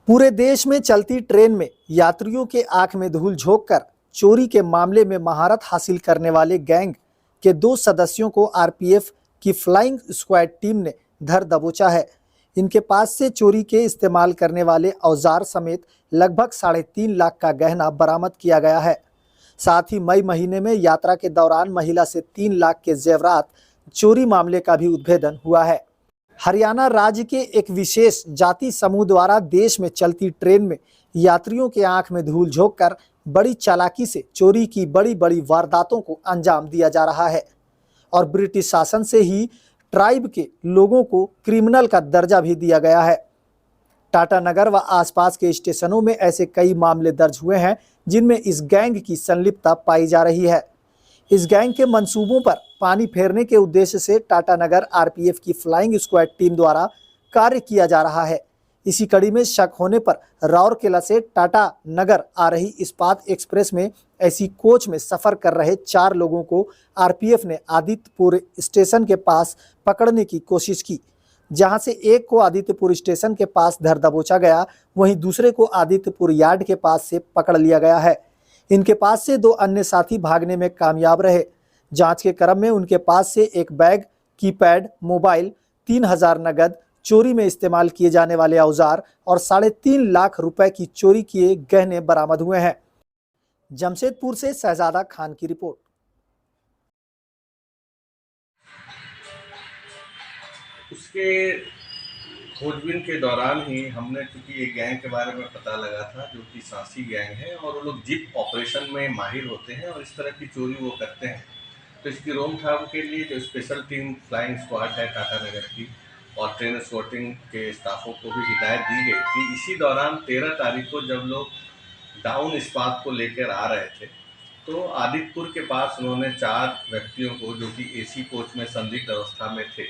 पूरे देश में चलती ट्रेन में यात्रियों के आंख में धूल झोंककर चोरी के मामले में महारत हासिल करने वाले गैंग के 2 सदस्यों को आरपीएफ की फ्लाइंग स्क्वाड टीम ने धर दबोचा है। इनके पास से चोरी के इस्तेमाल करने वाले औजार समेत लगभग 3.5 लाख का गहना बरामद किया गया है। साथ ही मई महीने में यात्रा के दौरान महिला से 3 लाख के जेवरात चोरी मामले का भी उद्भेदन हुआ है। हरियाणा राज्य के एक विशेष जाति समूह द्वारा देश में चलती ट्रेन में यात्रियों के आंख में धूल झोंककर बड़ी चालाकी से चोरी की बड़ी बड़ी वारदातों को अंजाम दिया जा रहा है और ब्रिटिश शासन से ही ट्राइब के लोगों को क्रिमिनल का दर्जा भी दिया गया है। टाटानगर व आसपास के स्टेशनों में ऐसे कई मामले दर्ज हुए हैं जिनमें इस गैंग की संलिप्तता पाई जा रही है। इस गैंग के मंसूबों पर पानी फेरने के उद्देश्य से टाटानगर आरपीएफ की फ्लाइंग स्क्वाड टीम द्वारा कार्य किया जा रहा है। इसी कड़ी में शक होने पर राउरकेला से टाटानगर आ रही इस्पात एक्सप्रेस में ऐसी कोच में सफर कर रहे 4 लोगों को आरपीएफ ने आदित्यपुर स्टेशन के पास पकड़ने की कोशिश की, जहां से एक को आदित्यपुर स्टेशन के पास धर दबोचा गया, वहीं दूसरे को आदित्यपुर यार्ड के पास से पकड़ लिया गया है। इनके पास से 2 अन्य साथी भागने में कामयाब रहे। जांच के क्रम में उनके पास से एक बैग, कीपैड, मोबाइल, 3000 नगद, चोरी में इस्तेमाल किए जाने वाले औजार और 3.5 लाख रुपए की चोरी किए गहने बरामद हुए हैं। जमशेदपुर से शहजादा खान की रिपोर्ट। उसके खोजबीन के दौरान ही हमने, चूंकि एक गैंग के बारे में पता लगा था जो कि सांसी गैंग है और वो लोग जिप ऑपरेशन में माहिर होते हैं और इस तरह की चोरी वो करते हैं। तो इसकी रोकथाम के लिए जो स्पेशल टीम फ्लाइंग स्क्वाड है टाटानगर की और ट्रेन स्कॉटिंग के स्टाफों को भी हिदायत दी गई थी। इसी दौरान 13 तारीख को जब लोग डाउन इस्पात को लेकर आ रहे थे तो आदित्यपुर के पास उन्होंने 4 व्यक्तियों को, जो कि एसी कोच में संदिग्ध अवस्था में थे,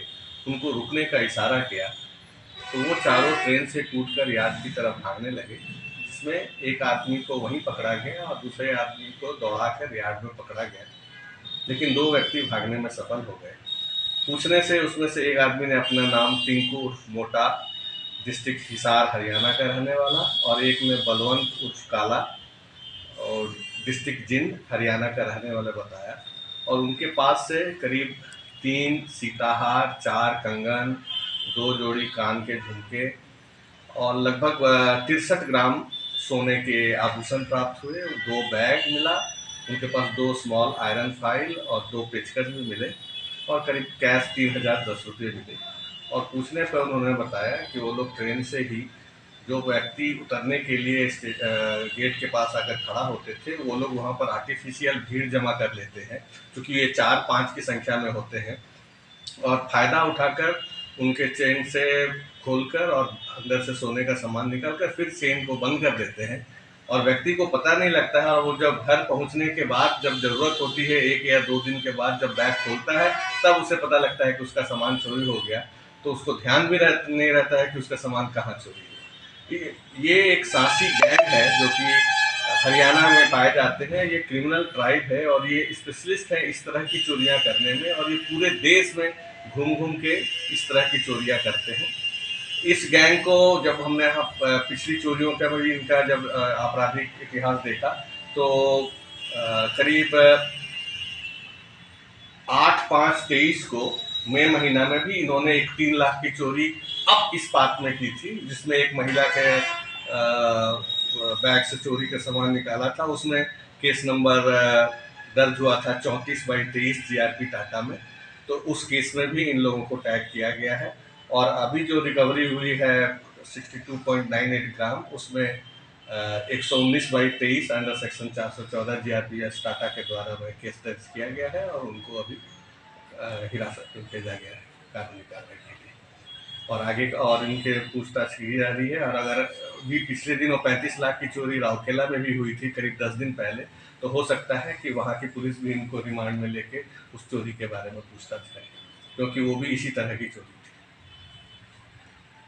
उनको रुकने का इशारा किया। तो वो चारों ट्रेन से कूदकर यार्ड की तरफ भागने लगे, जिसमें एक आदमी को वहीं पकड़ा गया और दूसरे आदमी को दौड़ाकर यार्ड में पकड़ा गया, लेकिन 2 व्यक्ति भागने में सफल हो गए। पूछने से उसमें से एक आदमी ने अपना नाम टिंकू उर्फ मोटा, डिस्ट्रिक्ट हिसार हरियाणा का रहने वाला, और एक ने बलवंत उर्फ काला और डिस्ट्रिक्ट जिंद हरियाणा का रहने वाला बताया। और उनके पास से करीब 3 सीताहार, 4 कंगन, 2 जोड़ी कान के झुमके और लगभग 63 ग्राम सोने के आभूषण प्राप्त हुए। 2 बैग मिला, उनके पास 2 स्मॉल आयरन फाइल और 2 पेचकस भी मिले और करीब कैश 3010 रुपये मिले। और पूछने पर उन्होंने बताया कि वो लोग ट्रेन से ही, जो व्यक्ति उतरने के लिए गेट के पास आकर खड़ा होते थे, वो लोग वहाँ पर आर्टिफिशियल भीड़ जमा कर लेते हैं, क्योंकि ये 4-5 की संख्या में होते हैं, और फ़ायदा उठाकर उनके चेन से खोलकर और अंदर से सोने का सामान निकालकर फिर चेन को बंद कर देते हैं और व्यक्ति को पता नहीं लगता है। और वो जब घर पहुंचने के बाद, जब ज़रूरत होती है 1 या 2 दिन के बाद, जब बैग खोलता है तब उसे पता लगता है कि उसका सामान चोरी हो गया। तो उसको ध्यान भी नहीं रहता है कि उसका सामान कहाँ चोरी हुआ। ये एक सांसी गैंग है जो कि हरियाणा में पाए जाते हैं। ये क्रिमिनल ट्राइब है और ये स्पेशलिस्ट है इस तरह की चोरियां करने में, और ये पूरे देश में घूम घूम के इस तरह की चोरियां करते हैं। इस गैंग को जब हमने यहाँ पिछली चोरियों का भी इनका जब आपराधिक इतिहास देखा तो करीब 8/5/23 को मई महीना में भी इन्होंने एक 3 लाख की चोरी अब इस्पात में की थी, जिसमें एक महिला के बैग से चोरी का सामान निकाला था। उसमें केस नंबर दर्ज हुआ था 34/23 जीआरपी टाटा में। तो उस केस में भी इन लोगों को टैग किया गया है। और अभी जो रिकवरी हुई है 62.98 ग्राम, उसमें 119/23 अंडर सेक्शन 414 जीआरपीएस टाटा के द्वारा में केस दर्ज किया गया है और उनको अभी हिरासत में भेजा गया है कानूनी कार्रवाई के लिए। और आगे और इनके पूछताछ की जा रही है। और अगर भी पिछले दिनों 35 लाख की चोरी राउरकेला में भी हुई थी करीब 10 दिन पहले, तो हो सकता है कि वहाँ की पुलिस भी इनको रिमांड में लेके उस चोरी के बारे में पूछताछ करे, क्योंकि वो भी इसी तरह की चोरी थी।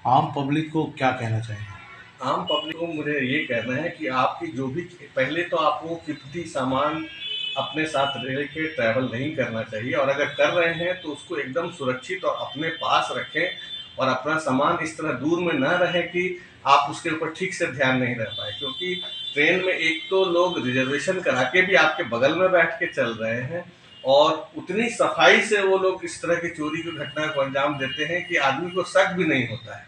आम पब्लिक को क्या कहना चाहिए? आम पब्लिक को मुझे ये कहना है कि आपकी जो भी, पहले तो आपको कीमती सामान अपने साथ रह के ट्रैवल नहीं करना चाहिए, और अगर कर रहे हैं तो उसको एकदम सुरक्षित और अपने पास रखें और अपना सामान इस तरह दूर में ना रहे कि आप उसके ऊपर ठीक से ध्यान नहीं रह पाए, क्योंकि ट्रेन में एक तो लोग रिजर्वेशन करा के भी आपके बगल में बैठ के चल रहे हैं और उतनी सफाई से वो लोग इस तरह की चोरी की घटना को अंजाम देते हैं कि आदमी को शक भी नहीं होता है।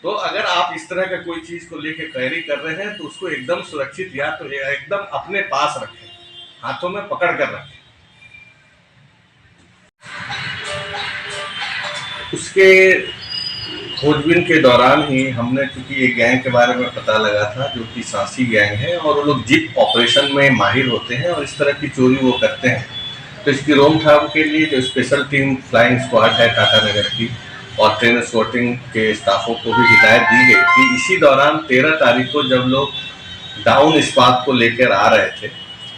तो अगर आप इस तरह का कोई चीज को लेके कैरी कर रहे हैं तो उसको एकदम सुरक्षित या तो एकदम अपने पास रखें, हाथों में पकड़ कर रखें। उसके खोजबीन के दौरान ही हमने, चूंकि एक गैंग के बारे में पता लगा था जो कि सांसी गैंग है और वो लोग जिप ऑपरेशन में माहिर होते हैं और इस तरह की चोरी वो करते हैं। तो इसकी रोकथाम के लिए जो स्पेशल टीम फ्लाइंग स्क्वाड है टाटा नगर की और ट्रेन एस्कॉर्टिंग के स्टाफों को भी हिदायत दी गई थी। इसी दौरान 13 तारीख को जब लोग डाउन इस्पात को लेकर आ रहे थे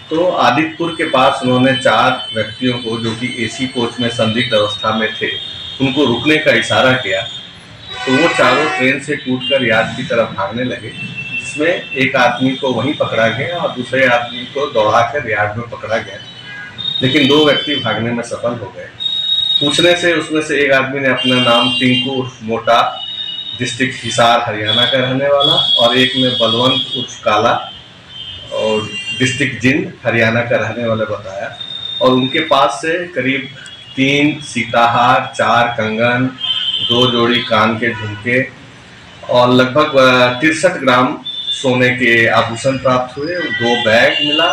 तो आदित्यपुर के पास उन्होंने 4 व्यक्तियों को जो कि एसी कोच में संदिग्ध अवस्था में थे उनको रुकने का इशारा किया। तो वो चारों ट्रेन से कूदकर यार्ड की तरफ भागने लगे, जिसमें एक आदमी को वहीं पकड़ा गया और दूसरे आदमी को दौड़ाकर यार्ड में पकड़ा गया, लेकिन 2 व्यक्ति भागने में सफल हो गए। पूछने से उसमें से एक आदमी ने अपना नाम टिंकू उर्फ मोटा, डिस्ट्रिक्ट हिसार हरियाणा का रहने वाला, और एक ने बलवंत उर्फ काला और डिस्ट्रिक्ट जिंद हरियाणा का रहने वाला बताया। और उनके पास से करीब 3 सीताहार, 4 कंगन, 2 जोड़ी कान के झुमके और लगभग 63 ग्राम सोने के आभूषण प्राप्त हुए। 2 बैग मिला,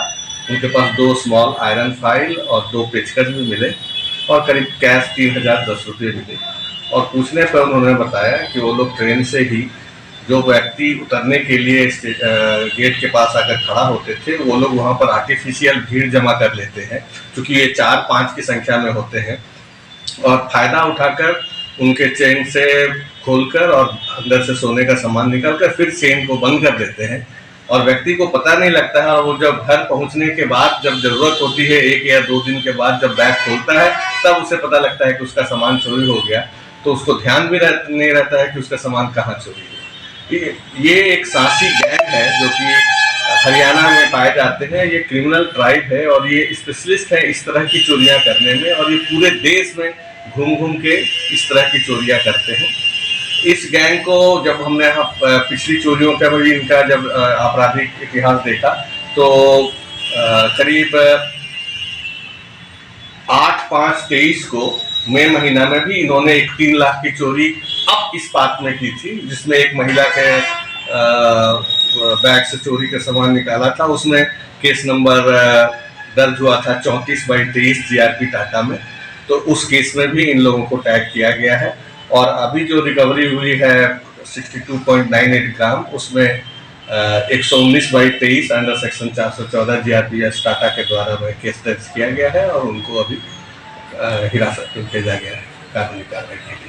उनके पास 2 स्मॉल आयरन फाइल और 2 पेचकस भी मिले और करीब कैश 3010 रुपये मिले। और पूछने पर उन्होंने बताया कि वो लोग ट्रेन से ही जो व्यक्ति उतरने के लिए गेट के पास आकर खड़ा होते थे वो लोग वहाँ पर आर्टिफिशियल भीड़ जमा कर लेते हैं, क्योंकि ये 4-5 की संख्या में होते हैं, और फायदा उठाकर उनके चेन से खोलकर और अंदर से सोने का सामान निकालकर फिर चेन को बंद कर देते हैं और व्यक्ति को पता नहीं लगता है। और वो जब घर पहुंचने के बाद जब जरूरत होती है 1 या 2 दिन के बाद जब बैग खोलता है तब उसे पता लगता है कि उसका सामान चोरी हो गया, तो उसको ध्यान भी नहीं रहता है कि उसका सामान कहाँ चोरी हुआ। ये एक सांसी गैंग है जो कि हरियाणा में पाए जाते हैं। ये क्रिमिनल ट्राइब है और ये स्पेशलिस्ट है इस तरह की चोरियां करने में, और ये पूरे देश में घूम घूम के इस तरह की चोरियां करते हैं। इस गैंग को जब हमने यहाँ पिछली चोरियों का भी इनका जब आपराधिक इतिहास देखा तो करीब 8/5/23 को मई महीना में भी इन्होंने एक 3 लाख की चोरी अब इस बात में की थी, जिसमें एक महिला के बैग से चोरी का सामान निकाला था। उसमें केस नंबर दर्ज हुआ था 34/23 जीआरपी टाटा में। तो उस केस में भी इन लोगों को टैग किया गया है। और अभी जो रिकवरी हुई है 62.98 ग्राम, उसमें 119/23 अंडर सेक्शन 414 जीआरपीएस टाटा के द्वारा में केस दर्ज किया गया है और उनको अभी हिरासत में भेजा गया है कानूनी कार्रवाई के लिए।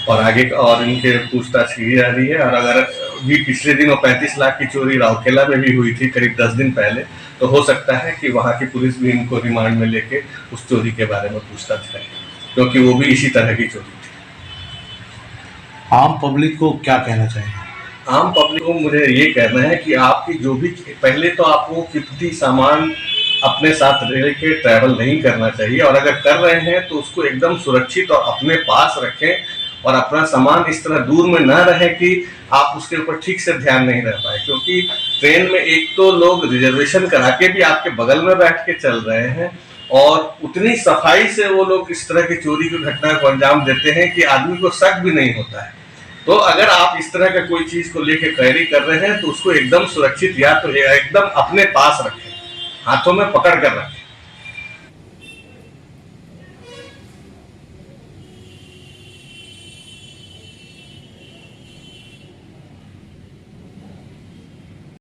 और आगे और इनके पूछताछ की जा रही है। और अगर भी पिछले दिनों 35 लाख की चोरी राउरकेला में भी हुई थी करीब 10 दिन पहले, तो हो सकता है कि वहाँ की पुलिस भी इनको रिमांड में लेके उस चोरी के बारे में पूछताछ करे, क्योंकि वो भी इसी तरह की चोरी थी। आम पब्लिक को क्या कहना चाहिए? आम पब्लिक को मुझे ये कहना है कि आपकी जो भी, पहले तो आपको कीमती सामान अपने साथ लेके ट्रैवल नहीं करना चाहिए, और अगर कर रहे हैं तो उसको एकदम सुरक्षित और अपने पास रखें और अपना सामान इस तरह दूर में ना रहे कि आप उसके ऊपर ठीक से ध्यान नहीं रह पाए, क्योंकि ट्रेन में एक तो लोग रिजर्वेशन करा के भी आपके बगल में बैठ के चल रहे हैं और उतनी सफाई से वो लोग इस तरह की चोरी की घटना को अंजाम देते हैं कि आदमी को शक भी नहीं होता है। तो अगर आप इस तरह का कोई चीज को लेके कैरी कर रहे हैं तो उसको एकदम सुरक्षित या तो एकदम अपने पास रखें, हाथों में पकड़ कर रखें।